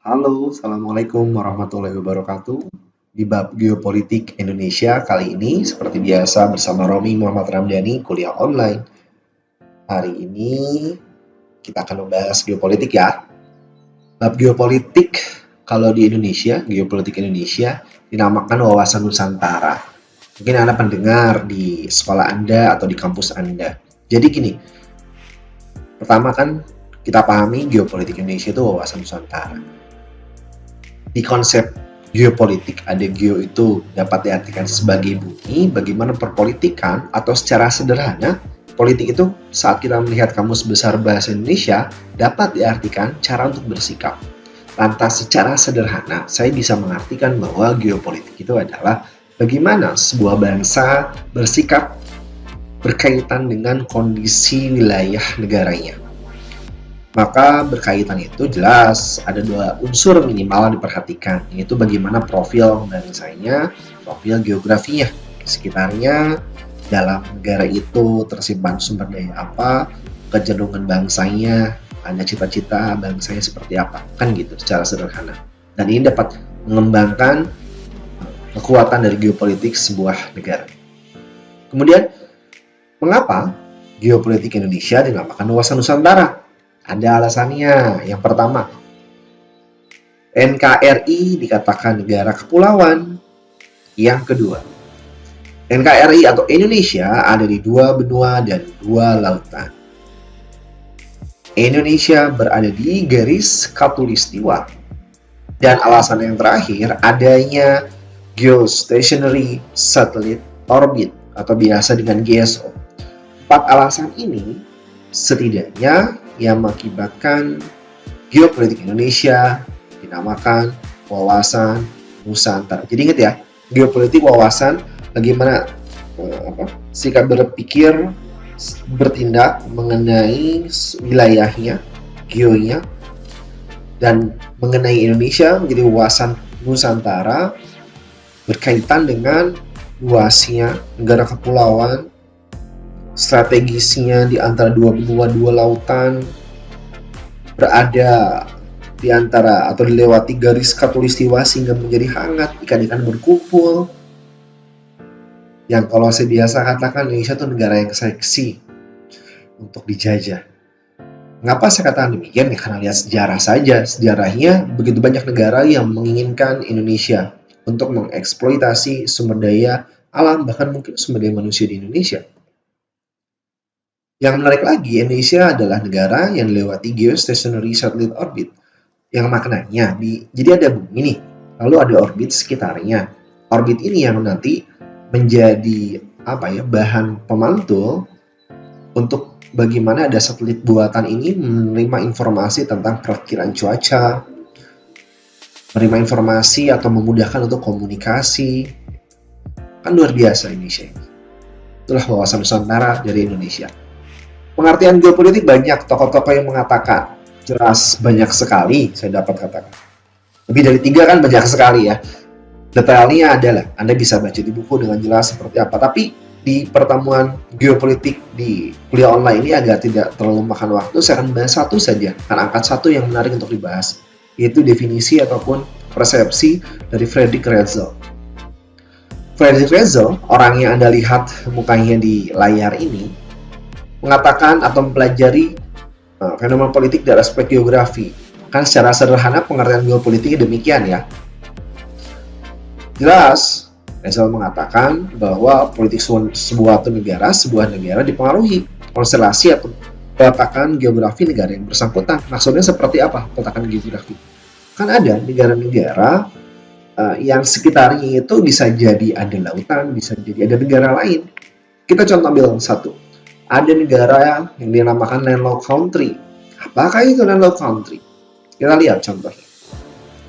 Halo, Assalamualaikum warahmatullahi wabarakatuh. Di bab geopolitik Indonesia kali ini, seperti biasa bersama Romi Muhammad Ramdhani, kuliah online. Hari ini kita akan membahas geopolitik ya. Bab geopolitik, kalau di Indonesia, geopolitik Indonesia, dinamakan wawasan Nusantara. Mungkin Anda pendengar di sekolah Anda atau di kampus Anda. Jadi gini, pertama kan kita pahami geopolitik Indonesia itu wawasan Nusantara. Di konsep geopolitik, ada geo itu dapat diartikan sebagai bumi, bagaimana perpolitikan, atau secara sederhana, politik itu saat kita melihat kamus besar bahasa Indonesia dapat diartikan cara untuk bersikap. Lantas secara sederhana, saya bisa mengartikan bahwa geopolitik itu adalah bagaimana sebuah bangsa bersikap berkaitan dengan kondisi wilayah negaranya. Maka berkaitan itu jelas ada dua unsur minimal diperhatikan, yaitu bagaimana profil bangsanya, profil geografinya, sekitarnya, dalam negara itu tersimpan sumber daya apa, kecenderungan bangsanya, ada cita-cita bangsanya seperti apa, kan gitu secara sederhana. Dan ini dapat mengembangkan kekuatan dari geopolitik sebuah negara. Kemudian, mengapa geopolitik Indonesia dinamakan wawasan Nusantara? Ada alasannya. Yang pertama, NKRI dikatakan negara kepulauan. Yang kedua, NKRI atau Indonesia ada di dua benua dan dua lautan. Indonesia berada di garis khatulistiwa. Dan alasan yang terakhir, adanya Geostationary Satellite Orbit atau biasa dengan GSO. 4 alasan ini setidaknya yang mengakibatkan geopolitik Indonesia dinamakan wawasan Nusantara. Jadi ingat ya, geopolitik wawasan bagaimana sikap berpikir, bertindak mengenai wilayahnya, geonya, dan mengenai Indonesia menjadi wawasan Nusantara berkaitan dengan luasnya negara kepulauan, strategisnya di antara dua benua, dua lautan, berada di antara atau dilewati garis khatulistiwa sehingga menjadi hangat, ikan-ikan berkumpul. Yang kalau saya biasa katakan Indonesia itu negara yang seksi untuk dijajah. Mengapa saya katakan demikian? Ya karena lihat sejarah saja. Sejarahnya begitu banyak negara yang menginginkan Indonesia untuk mengeksploitasi sumber daya alam, bahkan mungkin sumber daya manusia di Indonesia. Yang menarik lagi, Indonesia adalah negara yang dilewati Geostationary Satellite Orbit. Yang maknanya, jadi ada bumi nih, lalu ada orbit sekitarnya. Orbit ini yang nanti menjadi bahan pemantul untuk bagaimana ada satelit buatan ini menerima informasi tentang perakiraan cuaca, menerima informasi atau memudahkan untuk komunikasi. Kan luar biasa Indonesia ini. Itulah wawasan Nusantara dari Indonesia. Pengertian geopolitik banyak tokoh-tokoh yang mengatakan, jelas banyak sekali saya dapat katakan. Lebih dari 3 kan banyak sekali ya. Detailnya adalah Anda bisa baca di buku dengan jelas seperti apa. Tapi di pertemuan geopolitik di kuliah online ini agar tidak terlalu makan waktu, saya akan bahas satu saja, akan angkat satu yang menarik untuk dibahas, yaitu definisi ataupun persepsi dari Friedrich Ratzel. Friedrich Ratzel, orang yang Anda lihat mukanya di layar ini, mengatakan atau mempelajari fenomena politik dari aspek geografi. Kan secara sederhana pengertian geopolitiknya demikian ya. Jelas, Ratzel mengatakan bahwa politik sebuah negara dipengaruhi konstelasi atau peletakan geografi negara yang bersangkutan. Maksudnya seperti apa peletakan geografi? Kan ada negara-negara yang sekitarnya itu bisa jadi ada lautan, bisa jadi ada negara lain. Kita contoh ambil satu. Ada negara yang dinamakan landlocked country. Apakah itu landlocked country? Kita lihat contohnya.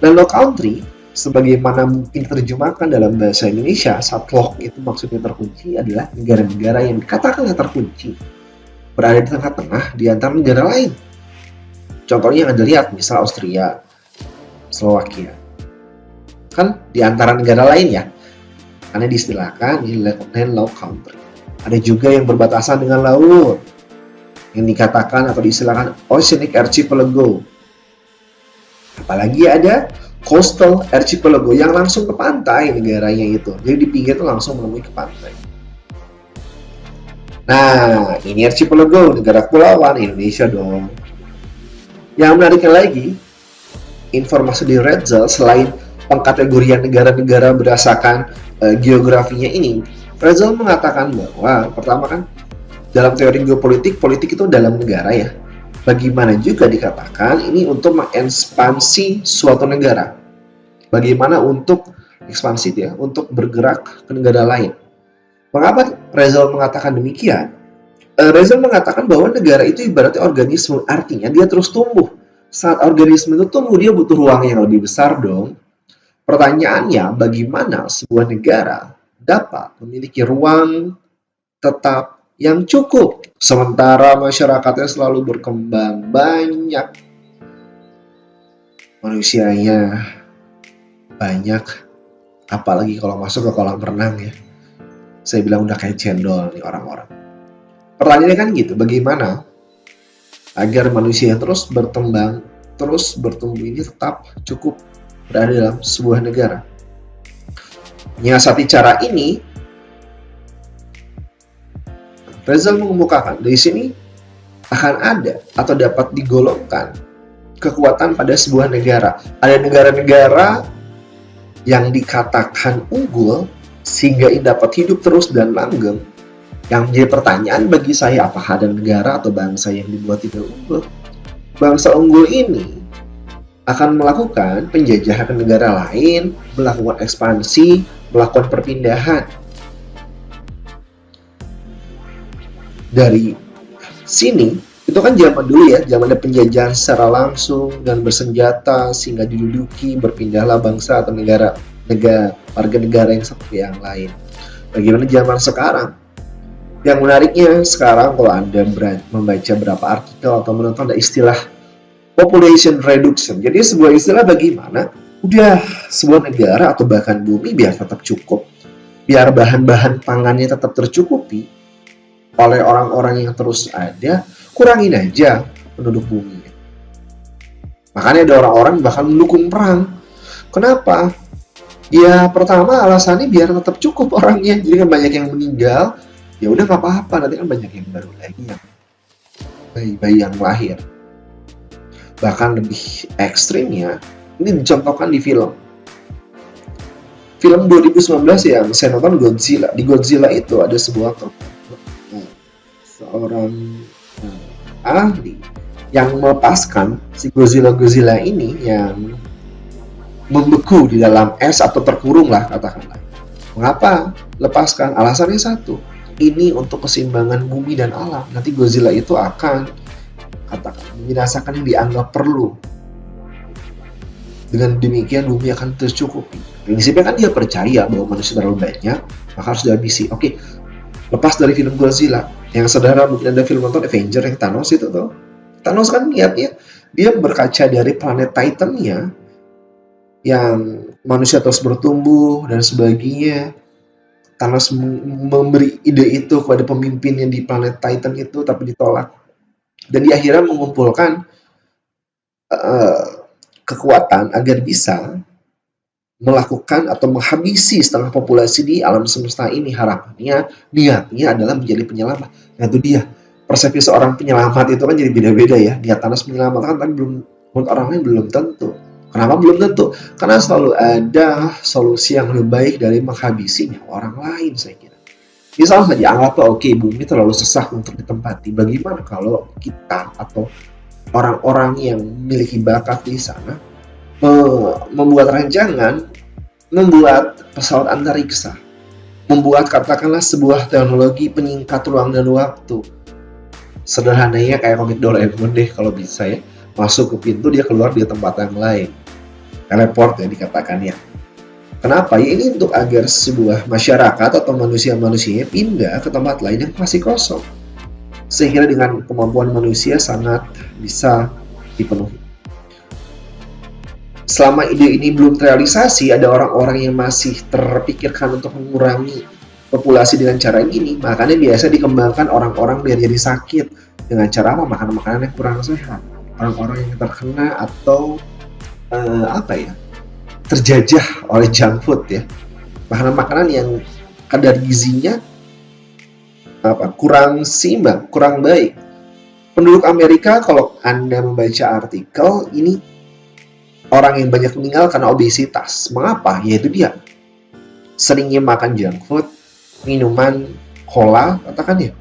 Landlocked country, sebagaimana mungkin terjemahkan dalam bahasa Indonesia, landlocked itu maksudnya terkunci, adalah negara-negara yang dikatakan terkunci, berada di tengah-tengah di antara negara lain. Contohnya yang Anda lihat, misal Austria, Slovakia. Kan di antara negara lain ya, karena diistilahkan ini landlocked country. Ada juga yang berbatasan dengan laut, yang dikatakan atau diistilahkan Oceanic Archipelago. Apalagi ada coastal archipelago yang langsung ke pantai negaranya itu. Jadi di pinggir itu langsung menemui ke pantai. Nah, ini archipelago, negara kepulauan Indonesia dong. Yang menariknya lagi, informasi di Redzel selain pengkategorian negara-negara berdasarkan geografinya ini, Redzel mengatakan bahwa pertama kan dalam teori geopolitik, politik itu dalam negara ya. Bagaimana juga dikatakan ini untuk mengekspansi suatu negara. Bagaimana untuk ekspansi ya, untuk bergerak ke negara lain. Mengapa Redzel mengatakan demikian? Redzel mengatakan bahwa negara itu ibaratnya organisme, artinya dia terus tumbuh. Saat organisme itu tumbuh, dia butuh ruang yang lebih besar dong. Pertanyaannya, bagaimana sebuah negara dapat memiliki ruang tetap yang cukup sementara masyarakatnya selalu berkembang banyak, manusianya banyak, apalagi kalau masuk ke kolam renang ya, saya bilang udah kayak cendol nih orang-orang. Pertanyaannya kan gitu, bagaimana agar manusia yang terus berkembang, terus bertumbuh ini tetap cukup berada dalam sebuah negara. Menyiasati cara ini, Redzel mengemukakan dari sini akan ada atau dapat digolongkan kekuatan pada sebuah negara. Ada negara-negara yang dikatakan unggul sehingga dapat hidup terus dan langgeng. Yang menjadi pertanyaan bagi saya, apakah ada negara atau bangsa yang dibuat tidak unggul? Bangsa unggul ini akan melakukan penjajahan ke negara lain, melakukan ekspansi, melakukan perpindahan. Dari sini, itu kan zaman dulu ya, zaman ada penjajahan secara langsung dan bersenjata sehingga diduduki, berpindahlah bangsa atau warga negara yang satu yang lain. Bagaimana zaman sekarang? Yang menariknya sekarang kalau Anda membaca beberapa artikel atau menonton ada istilah population reduction. Jadi sebuah istilah bagaimana udah sebuah negara atau bahkan bumi biar tetap cukup, biar bahan-bahan pangannya tetap tercukupi oleh orang-orang yang terus ada, kurangin aja penduduk bumi. Makanya ada orang-orang bahkan mendukung perang. Kenapa? Ya pertama alasannya biar tetap cukup orangnya. Jadi kan banyak yang meninggal, ya udah nggak apa-apa, nanti kan banyak yang baru lagi yang bayi-bayi yang lahir. Bahkan lebih ekstrimnya, ini dicontohkan di film 2019 yang saya nonton, Godzilla. Di Godzilla itu ada sebuah seorang ahli yang melepaskan si Godzilla ini yang membeku di dalam es atau terkurung lah katakanlah. Mengapa lepaskan? Alasannya satu, ini untuk keseimbangan bumi dan alam. Nanti Godzilla itu akan membinasakan yang dianggap perlu. Dengan demikian bumi akan tercukupi. Prinsipnya kan dia percaya bahwa manusia terlalu banyak, maka harus dihabisi. Oke, lepas dari film Godzilla, yang saudara mungkin ada film nonton Avenger yang Thanos itu tuh. Thanos kan niatnya dia berkaca dari planet Titan-nya yang manusia terus bertumbuh dan sebagainya. Thanos memberi ide itu kepada pemimpin yang di planet Titan itu, tapi ditolak. Dan di akhirnya mengumpulkan kekuatan agar bisa melakukan atau menghabisi setengah populasi di alam semesta ini. Harapannya, niatnya adalah menjadi penyelamat. Nah itu dia, persepsi seorang penyelamat itu kan jadi beda-beda ya. Niat Thanos menyelamatkan, tapi menurut orang lain belum tentu. Kenapa belum tentu? Karena selalu ada solusi yang lebih baik dari menghabisi nyawa orang lain, saya kira. Misalnya saja, anggaplah oke, bumi terlalu sesak untuk ditempati. Bagaimana kalau kita atau orang-orang yang memiliki bakat di sana membuat rancangan, membuat pesawat antariksa, membuat katakanlah sebuah teknologi penyingkat ruang dan waktu. Sederhananya kayak komik Doraemon deh kalau bisa ya, masuk ke pintu dia keluar di tempat yang lain, teleport ya dikatakannya. Kenapa? Ya ini untuk agar sebuah masyarakat atau manusia-manusianya pindah ke tempat lain yang masih kosong, sehingga dengan kemampuan manusia sangat bisa dipenuhi. Selama ide ini belum terrealisasi, ada orang-orang yang masih terpikirkan untuk mengurangi populasi dengan cara ini. Makanya biasa dikembangkan orang-orang biar jadi sakit dengan cara apa? Makan makanan yang kurang sehat. Orang-orang yang terkena atau apa ya, terjajah oleh junk food ya, makanan-makanan yang kadar gizinya kurang seimbang, kurang baik. Penduduk Amerika, kalau Anda membaca artikel ini, orang yang banyak meninggal karena obesitas. Mengapa? Yaitu dia seringnya makan junk food, minuman cola, katakan ya,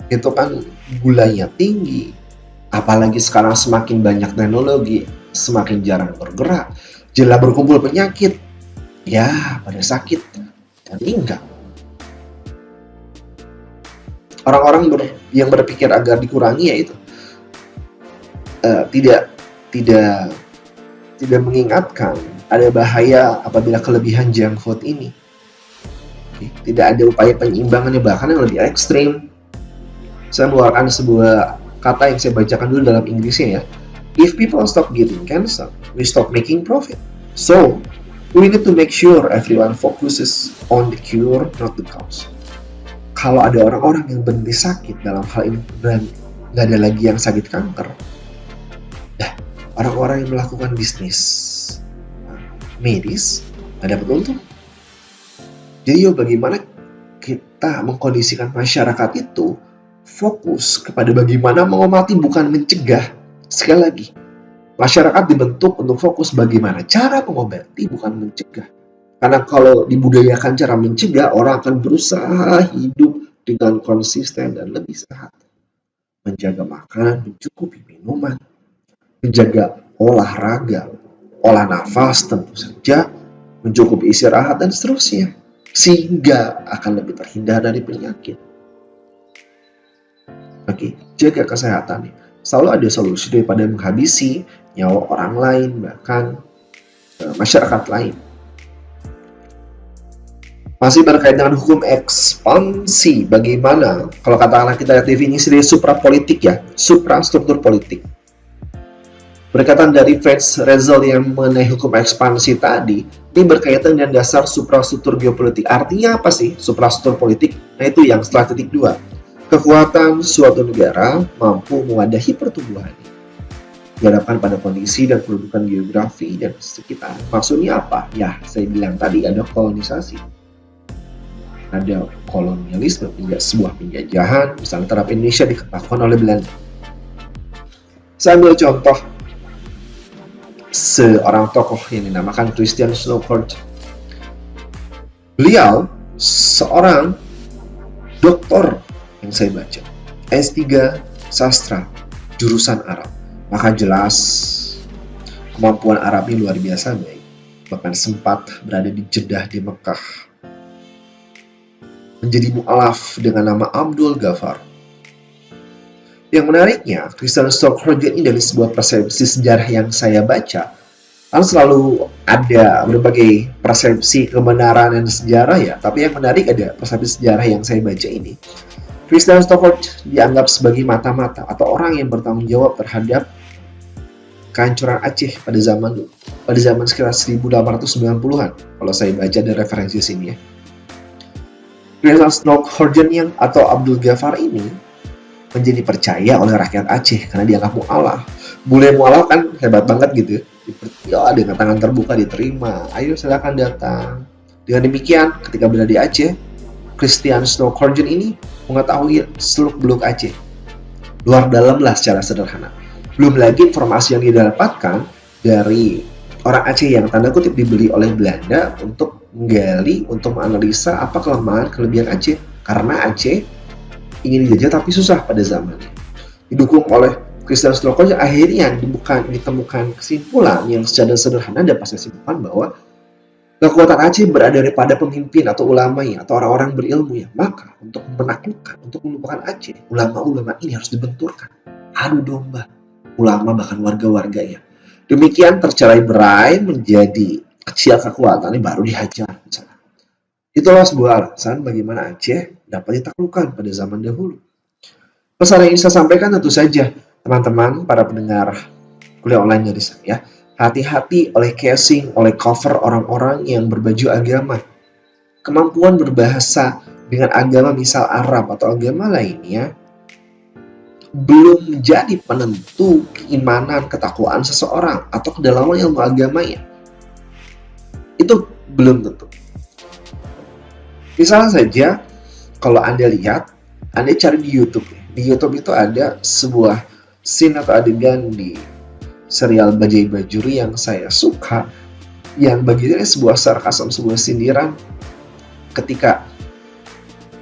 itu kan gulanya tinggi. Apalagi sekarang semakin banyak teknologi, semakin jarang bergerak, jelas berkumpul penyakit, ya pada sakit dan meninggal. Orang-orang yang berpikir agar dikurangi yaitu tidak mengingatkan ada bahaya apabila kelebihan junk food ini. Tidak ada upaya penyeimbangannya, bahkan yang lebih ekstrim. Saya mengeluarkan sebuah kata yang saya bacakan dulu dalam Inggrisnya ya. If people stop getting cancer, we stop making profit. So, we need to make sure everyone focuses on the cure, not the cause. Kalau ada orang-orang yang berhenti sakit dalam hal ini dan nggak ada lagi yang sakit kanker, orang-orang yang melakukan bisnis medis nggak dapat untung. Jadi bagaimana kita mengkondisikan masyarakat itu fokus kepada bagaimana mengobati, bukan mencegah. Sekali lagi, masyarakat dibentuk untuk fokus bagaimana cara mengobati, bukan mencegah. Karena kalau dibudayakan cara mencegah, orang akan berusaha hidup dengan konsisten dan lebih sehat. Menjaga makanan, mencukupi minuman, menjaga olahraga, olah nafas tentu saja, mencukupi istirahat dan seterusnya. Sehingga akan lebih terhindar dari penyakit. Oke, jaga kesehatan. Selalu ada solusi daripada menghabisi nyawa orang lain, bahkan masyarakat lain. Masih berkait dengan hukum ekspansi, bagaimana kalau katakanlah kita lihat definisi dari suprapolitik ya, suprastruktur politik. Berkaitan dari Fritz Rezel yang mengenai hukum ekspansi tadi, ini berkaitan dengan dasar suprastruktur geopolitik. Artinya apa sih suprastruktur politik? Nah itu yang setelah titik 2. Kekuatan suatu negara mampu mewadahi pertumbuhannya dihadapkan pada kondisi dan kedudukan geografi dan sekitar. Maksudnya apa? Ya, saya bilang tadi ada kolonisasi. Ada kolonialisme, sebuah penjajahan, misalnya terhadap Indonesia dilakukan oleh Belanda. Saya ambil contoh seorang tokoh yang dinamakan Christian Snowcourt. Beliau seorang doktor yang saya baca, S3 sastra, jurusan Arab. Maka jelas kemampuan Arabnya luar biasa baik. Bahkan sempat berada di Jeddah di Mekah. Menjadi mu'alaf dengan nama Abdul Ghaffar. Yang menariknya, Christian Snowcourt ini dari sebuah persepsi sejarah yang saya baca, kan selalu ada berbagai persepsi kebenaran dan sejarah ya, tapi yang menarik ada persepsi sejarah yang saya baca ini. Christian Snowcourt dianggap sebagai mata-mata atau orang yang bertanggung jawab terhadap kehancuran Aceh pada zaman sekitar 1890-an, kalau saya baca dari referensi sini ya. Christian Snowcourt atau Abdul Ghaffar ini menjadi percaya oleh rakyat Aceh karena dianggap mu'alaf. Bule mu'alaf kan hebat banget gitu. Ya, dengan tangan terbuka diterima. Ayo silakan datang. Dengan demikian, ketika berada di Aceh, Christian Snowcourt ini mengetahui seluk-beluk Aceh. Luar dalam lah secara sederhana. Belum lagi informasi yang didapatkan dari orang Aceh yang tanda kutip dibeli oleh Belanda untuk menggali, untuk menganalisa apa kelemahan kelebihan Aceh. Karena Aceh ingin dijajah tapi susah pada zamannya. Didukung oleh Christian Snowcourt, akhirnya ditemukan kesimpulan yang secara sederhana dapat saya simpulkan bahwa kekuatan Aceh berada daripada pemimpin atau ulamanya atau orang-orang berilmu ya. Maka untuk menaklukkan, untuk melupakan Aceh, ulama-ulama ini harus dibenturkan. Adu domba ulama bahkan warga-warganya. Demikian tercerai-berai menjadi kecil kekuatannya baru dihajar misalnya. Itulah sebuah alasan bagaimana Aceh dapat ditaklukkan pada zaman dahulu. Pesan yang ingin saya sampaikan tentu saja, teman-teman, para pendengar kuliah online dari saya, hati-hati oleh casing, oleh cover orang-orang yang berbaju agama. Kemampuan berbahasa dengan agama misal Arab atau agama lainnya belum menjadi penentu keimanan, ketakwaan seseorang atau kedalaman ilmu agamanya. Itu belum tentu. Misalnya saja, kalau Anda lihat, Anda cari di YouTube. Di YouTube itu ada sebuah scene atau adegan di serial Bajai Bajuri yang saya suka, yang bagiannya sebuah sarkasm, sebuah sindiran ketika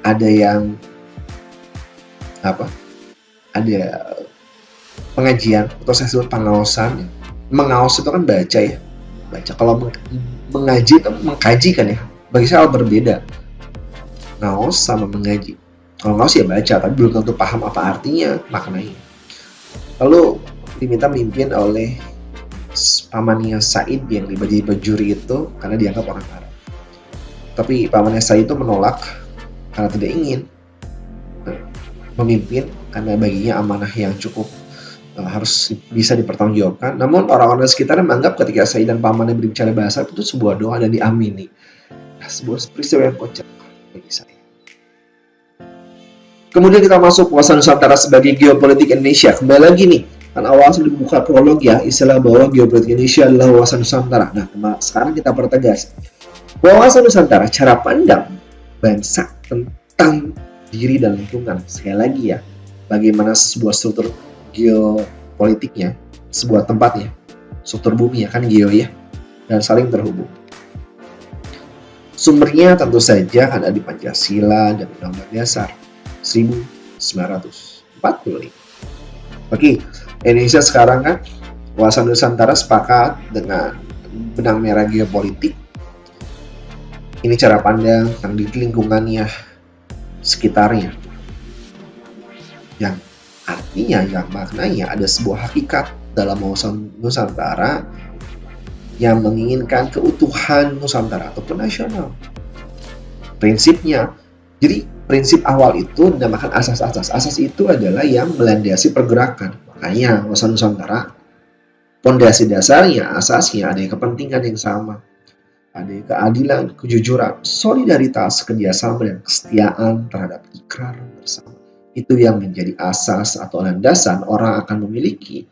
ada yang ada pengajian atau saya sebut pengaosan. Mengaos itu kan baca ya, baca. Kalau mengaji itu mengkaji kan ya, bagi saya hal berbeda, ngaos sama mengaji. Kalau ngaos ya baca, tapi belum tentu paham apa artinya, maknanya. Lalu diminta memimpin oleh pamannya Said yang di Bajai Bajuri itu karena dianggap orang Arab. Tapi pamannya Said itu menolak karena tidak ingin memimpin, karena baginya amanah yang cukup harus bisa dipertanggungjawabkan. Namun orang-orang sekitar menganggap ketika Said dan pamannya berbicara bahasa itu sebuah doa dan diamini. Sebuah peristiwa yang kocak bagi saya. Kemudian kita masuk wawasan Nusantara sebagai geopolitik Indonesia. Kembali lagi nih, kan awal sudah dibuka prolog ya, istilah bahwa geopolitik Indonesia adalah wawasan Nusantara. Nah, sekarang kita pertegas. Wawasan Nusantara, cara pandang bangsa tentang diri dan lingkungan. Sekali lagi ya, bagaimana sebuah struktur geopolitiknya, sebuah tempatnya, struktur bumi ya, kan geo ya, dan saling terhubung. Sumbernya tentu saja ada di Pancasila dan Undang-Undang Dasar 1945. Oke, Indonesia sekarang kan wawasan Nusantara sepakat dengan benang merah geopolitik. Ini cara pandang tentang di lingkungannya, sekitarnya, yang artinya, yang maknanya ada sebuah hakikat dalam wawasan Nusantara yang menginginkan keutuhan Nusantara ataupun nasional. Prinsipnya, jadi prinsip awal itu dinamakan asas-asas. Asas itu adalah yang melandasi pergerakan. Makanya wawasan Nusantara, pondasi dasarnya, asasnya ada kepentingan yang sama, ada keadilan, kejujuran, solidaritas, kerjasama, dan kesetiaan terhadap ikrar bersama. Itu yang menjadi asas atau landasan orang akan memiliki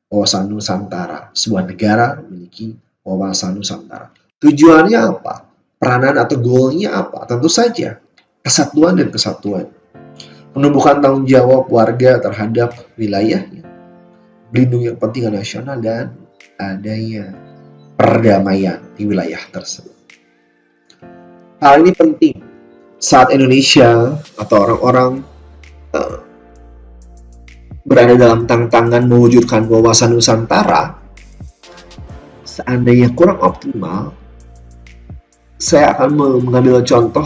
wawasan Nusantara. Sebuah negara memiliki wawasan Nusantara. Tujuannya apa? Peranan atau goalnya apa? Tentu saja kesatuan dan kesatuan. Menumbuhkan tanggung jawab warga terhadap wilayahnya, melindungi kepentingan nasional, dan adanya perdamaian di wilayah tersebut. Hal ini penting saat Indonesia atau orang-orang berada dalam tantangan mewujudkan wawasan Nusantara. Seandainya kurang optimal, saya akan mengambil contoh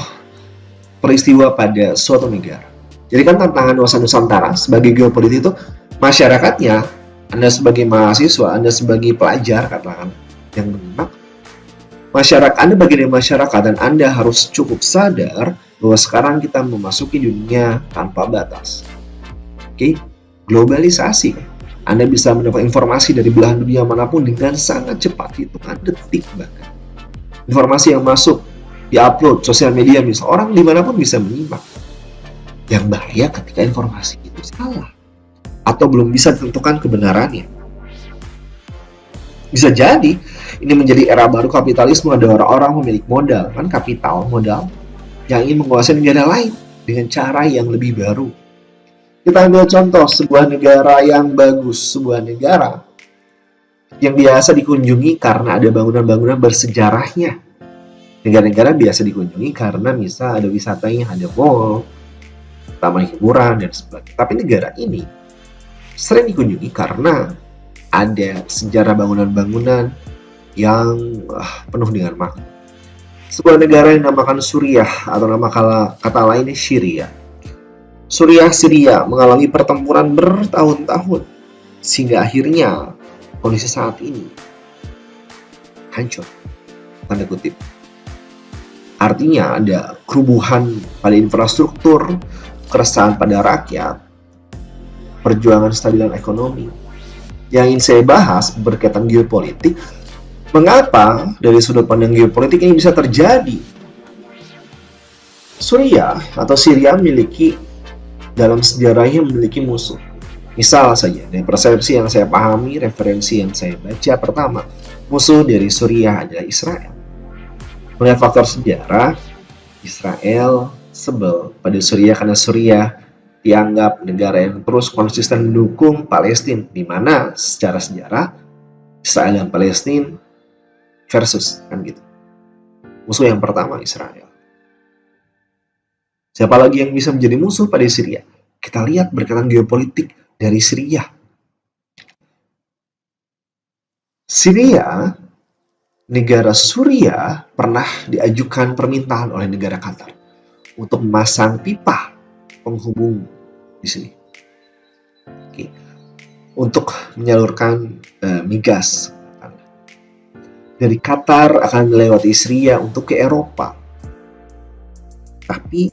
peristiwa pada suatu negara. Jadi kan tantangan wawasan Nusantara sebagai geopolitik itu masyarakatnya, Anda sebagai mahasiswa, Anda sebagai pelajar, katakan yang menyimak, masyarakat Anda bagian dari masyarakat, dan Anda harus cukup sadar bahwa sekarang kita memasuki dunia tanpa batas. Oke, globalisasi. Anda bisa mendapat informasi dari belahan dunia manapun dengan sangat cepat, hitungan detik bahkan. Informasi yang masuk, diupload, sosial media misalnya, orang dimanapun bisa menyimak. Yang bahaya ketika informasi itu salah atau belum bisa ditentukan kebenarannya. Bisa jadi ini menjadi era baru kapitalisme, ada orang-orang memiliki modal, kan kapital, modal, yang ingin menguasai negara lain dengan cara yang lebih baru. Kita ambil contoh sebuah negara yang bagus, sebuah negara yang biasa dikunjungi karena ada bangunan-bangunan bersejarahnya. Negara-negara biasa dikunjungi karena misal ada wisatanya, ada mall, taman hiburan, dan sebagainya. Tapi negara ini sering dikunjungi karena ada sejarah bangunan-bangunan yang penuh dengan makna. Sebuah negara yang dinamakan Suriah atau nama kata lainnya Syria. Syria mengalami pertempuran bertahun-tahun sehingga akhirnya kondisi saat ini hancur, tanda kutip. Artinya ada kerubuhan pada infrastruktur, keresahan pada rakyat, perjuangan stabilan ekonomi. Yang ingin saya bahas berkaitan geopolitik, mengapa dari sudut pandang geopolitik ini bisa terjadi? Suriah atau Syria memiliki dalam sejarahnya memiliki musuh. Misal saja, dari persepsi yang saya pahami, referensi yang saya baca pertama, musuh dari Suriah adalah Israel. Melihat faktor sejarah, Israel sebel pada Suriah karena Suriah dianggap negara yang terus konsisten mendukung Palestina, di mana secara sejarah Israel dan Palestina versus kan gitu. Musuh yang pertama Israel. Siapa lagi yang bisa menjadi musuh pada Syria? Kita lihat berkaitan geopolitik dari Syria. Syria, negara Suriah pernah diajukan permintaan oleh negara Qatar untuk memasang pipa penghubung di sini. Oke. Untuk menyalurkan migas dari Qatar akan melewati Syria untuk ke Eropa. Tapi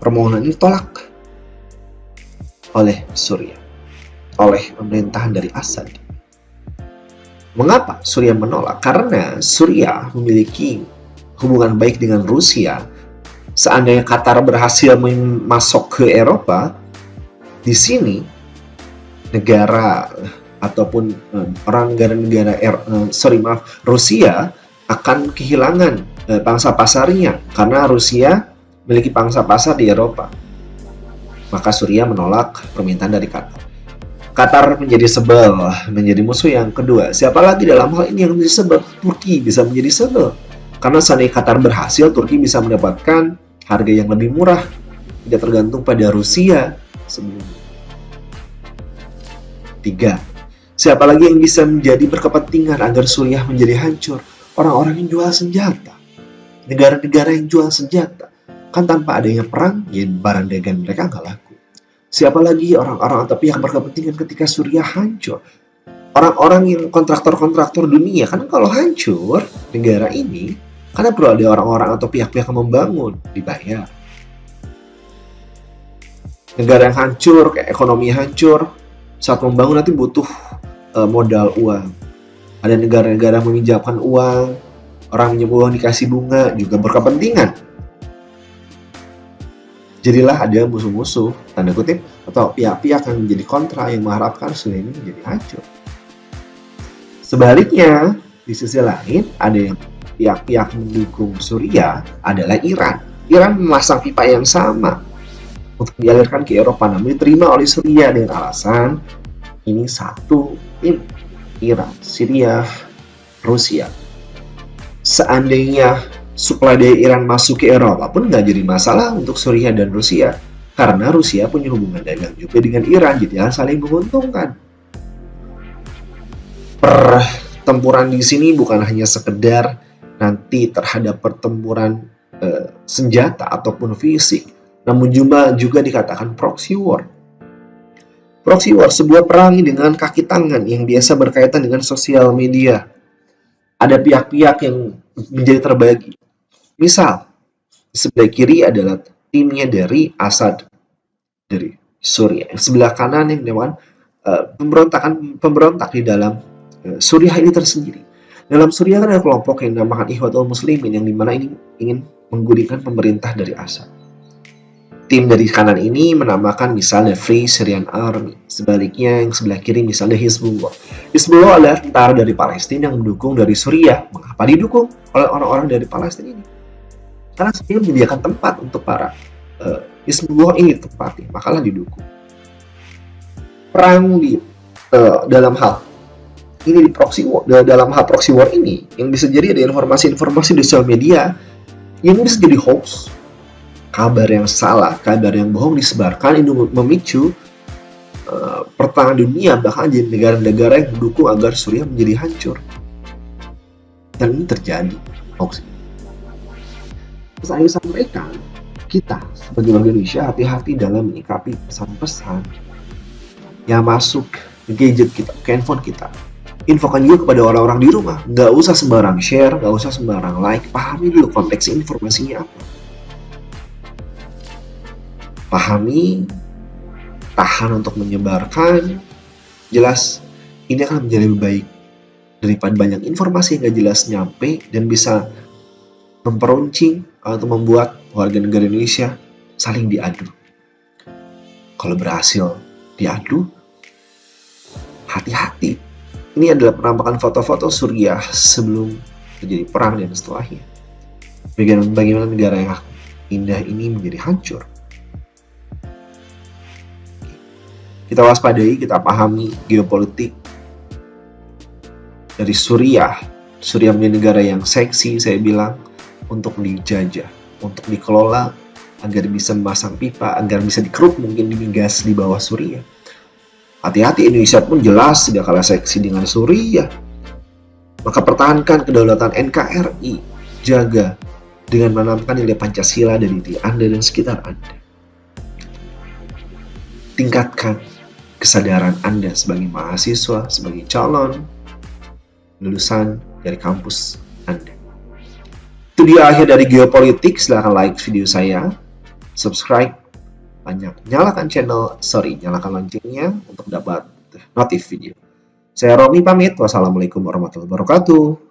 permohonan ini ditolak oleh Suriah, oleh pemerintahan dari Assad. Mengapa Suriah menolak? Karena Suriah memiliki hubungan baik dengan Rusia. Seandainya Qatar berhasil masuk ke Eropa, di sini negara ataupun orang negara-negara Rusia akan kehilangan pangsa pasarnya karena Rusia memiliki pangsa pasar di Eropa. Maka Suriah menolak permintaan dari Qatar. Qatar menjadi sebel, menjadi musuh yang kedua. Siapa lagi dalam hal ini yang menjadi sebel? Turki bisa menjadi sebel. Karena seandainya Qatar berhasil, Turki bisa mendapatkan harga yang lebih murah. Tidak tergantung pada Rusia sebelumnya. 3. Siapa lagi yang bisa menjadi berkepentingan agar Suriah menjadi hancur? Orang-orang yang jual senjata. Negara-negara yang jual senjata. Kan tanpa adanya perang, ya barang dagangan mereka nggak laku. Siapa lagi orang-orang atau pihak berkepentingan ketika Suriah hancur? Orang-orang yang kontraktor-kontraktor dunia. Kan kalau hancur negara ini, karena perlu ada orang-orang atau pihak-pihak yang membangun, dibayar. Negara yang hancur, kayak ekonomi hancur, saat membangun nanti butuh modal uang. Ada negara-negara yang meminjamkan uang, orang pinjam uang dikasih bunga, juga berkepentingan. Jadilah ada musuh-musuh, tanda kutip, atau pihak-pihak yang menjadi kontra yang mengharapkan Suriah ini menjadi hancur. Sebaliknya, di sisi lain, ada yang pihak-pihak mendukung Suriah adalah Iran. Iran memasang pipa yang sama untuk dialirkan ke Eropa, namun diterima oleh Suriah dengan alasan ini satu tim, Iran, Syria, Rusia. Seandainya suplai dari Iran masuk ke Eropa pun nggak jadi masalah untuk Suriah dan Rusia, karena Rusia punya hubungan dagang juga dengan Iran, jadi saling menguntungkan. Pertempuran di sini bukan hanya sekedar nanti terhadap pertempuran senjata ataupun fisik, namun juga dikatakan proxy war. Proxy war, sebuah perang dengan kaki tangan yang biasa berkaitan dengan sosial media. Ada pihak-pihak yang menjadi terbagi. Misal, di sebelah kiri adalah timnya dari Assad, dari Suriah. Yang sebelah kanan yang dinamakan pemberontak di dalam Suriah ini tersendiri. Dalam Suriah kan ada kelompok yang dinamakan Ikhwatul Muslimin, yang dimana ini ingin menggulingkan pemerintah dari Assad. Tim dari kanan ini menamakan misalnya Free Syrian Army. Sebaliknya yang sebelah kiri misalnya Hizbullah. Hizbullah adalah tentara dari Palestina yang mendukung dari Suriah. Mengapa didukung oleh orang-orang dari Palestina ini? Karena Suriah menyediakan tempat untuk para Hizbullah ini tempatnya, makalah didukung. Perang di dalam hal ini di proxy war, dalam hal proxy war ini yang bisa jadi ada informasi-informasi di sosial media yang bisa jadi hoax, kabar yang salah, kabar yang bohong disebarkan, ini memicu pertengahan dunia, bahkan jadi negara-negara yang mendukung agar Suriah menjadi hancur. Dan ini terjadi hoax. Saya sampaikan, kita sebagai warga Indonesia hati-hati dalam menyikapi pesan-pesan yang masuk ke gadget kita, ke handphone kita. Infokan juga kepada orang-orang di rumah. Nggak usah sembarang share, nggak usah sembarang like. Pahami dulu konteks informasinya apa. Pahami, tahan untuk menyebarkan. Jelas, ini akan menjadi lebih baik daripada banyak informasi yang nggak jelas nyampe dan bisa memperuncing atau membuat warga negara Indonesia saling diadu. Kalau berhasil diadu. Hati-hati. Ini adalah penampakan foto-foto Suriah sebelum terjadi perang dan setelahnya. Bagaimana negara yang indah ini menjadi hancur. Kita waspadai, kita pahami geopolitik dari Suriah. Suriah menjadi negara yang seksi, saya bilang, untuk dijajah, untuk dikelola, agar bisa memasang pipa, agar bisa dikeruk mungkin di migas di bawah Suriah. Hati-hati, Indonesia pun jelas tidak kalah seksi dengan Suriah. Maka pertahankan kedaulatan NKRI, jaga dengan menanamkan nilai Pancasila dari diri Anda dan sekitar Anda. Tingkatkan kesadaran Anda sebagai mahasiswa, sebagai calon lulusan dari kampus Anda. Itu dia akhir dari geopolitik. Silahkan like video saya, subscribe, nyalakan loncengnya untuk dapat notif video. Saya Romi pamit. Wassalamualaikum warahmatullahi wabarakatuh.